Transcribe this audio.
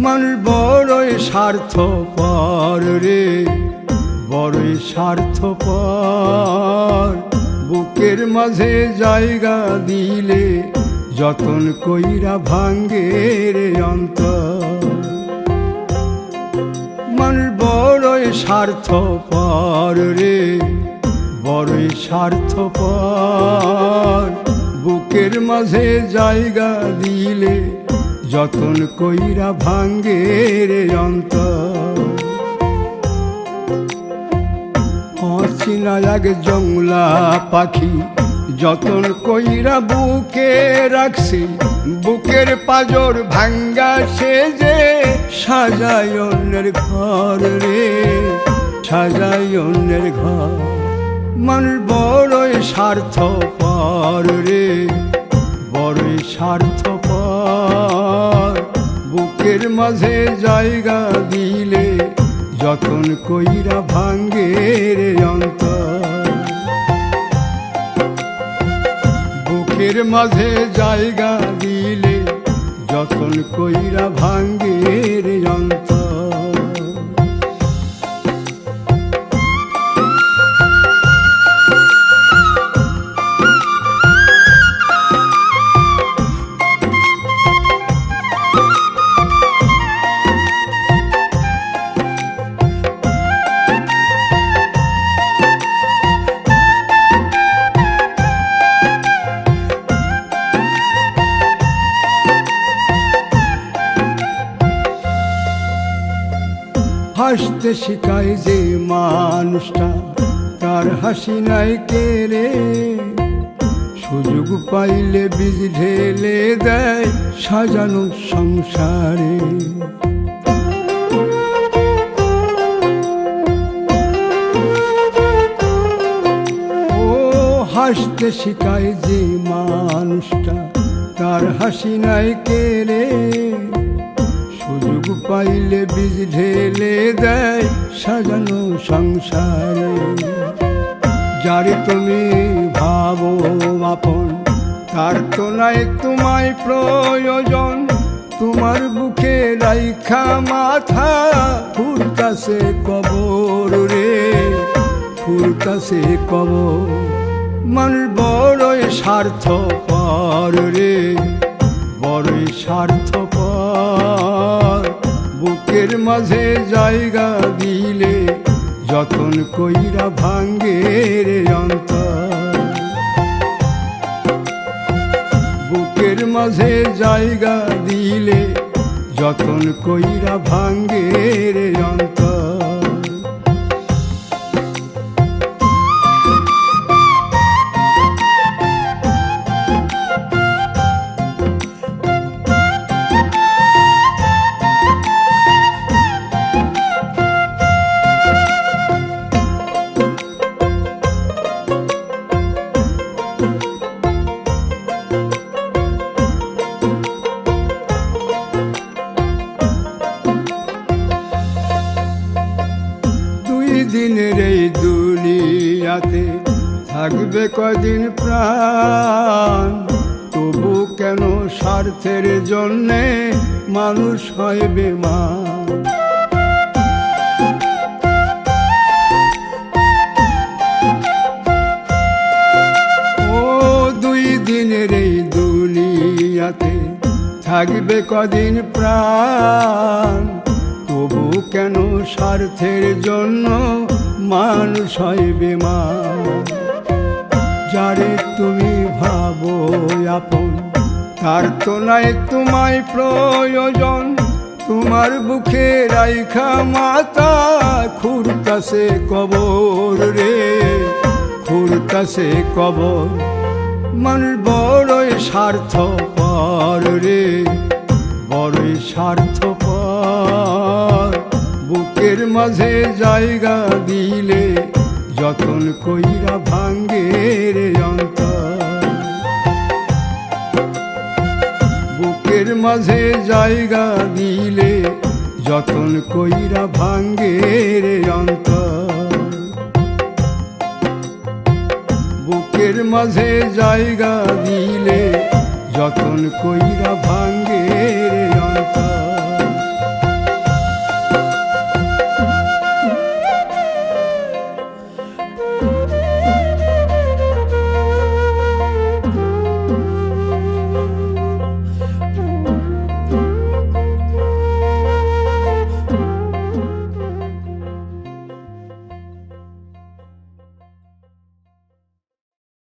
মানুষ বড়ই স্বার্থপর রে, বড়ই স্বার্থপর। বুকের মাঝে জায়গা দিলে যতন কইরা ভাঙ্গে রে অন্তর। মানুষ বড়ই স্বার্থপর রে, বড়ই স্বার্থপর। বুকের মাঝে জায়গা দিলে যতন কইরা ভাঙ্গে রে অন্তর। অচিনা এক জংলা পাখি যতন কইরা বুকে রাখছি, বুকের পাজর ভাঙ্গা সে যে সাজায় অন্যের ঘর রে, সাজায় অন্যের ঘর। মানুষ বড়ই স্বার্থপর রে, বড়ই স্বার্থপর। বুকের মাঝে জায়গা দিলে যতন কইরা ভাঙ্গে রে অন্তর। বুকের মাঝে জায়গা দিলে যতন কইরা ভাঙ্গে রে অন্তর। হাসতে শিখায় যে মানুষটা, তার হাসি নাই কেড়ে। সুযোগ পাইলে বীজ ঢেলে দেয় সাজানো সংসারে। ও হাসতে শিখায় যে মানুষটা, তার হাসি নাই কেড়ে। সুযোগ পাইলে বীজ ঢেলে দেয় সাজানো সংসারে। যারে তুমি ভাবো আপন, তার তো নাই তোমায় প্রয়োজন। তোমার বুকে রাইখা মাথা ফুরতাছে কবর রে, ফুরতাছে কবর। মানুষ বড়ই স্বার্থপর রে, বড়ই স্বার্থপর। বুকের মাঝে জায়গা দিলে যতন কইরা ভাঙ্গে রে অন্তর। বুকের মাঝে জায়গা দিলে যতন কইরা ভাঙ্গে রে অন্তর। দিনের এই দুনিয়াতে থাকবে কদিন প্রাণ, তবু কেন স্বার্থের জন্যে মানুষ হয় বেমান। ও দুই দিনের এই দুনিয়াতে থাকবে কদিন প্রাণ, তবু কেন স্বার্থের জন্য মানুষ হয় বেমান। যারে তুমি ভাবো আপন, তার তো নাই তোমায় প্রয়োজন। তোমার বুকে রাইখা মাথা খুরতাছে কবর রে, খুরতাছে কবর। মানুষ বড়ই স্বার্থপর রে, বড়ই স্বার্থপর। বুকের মাঝে জায়গা দিলে যতন কইরা ভাঙ্গে রে অন্তর। বুকের মাঝে জায়গা দিলে যতন কইরা ভাঙ্গে রে অন্তর। বুকের মাঝে জায়গা দিলে যতন কইরা ভাঙ্গে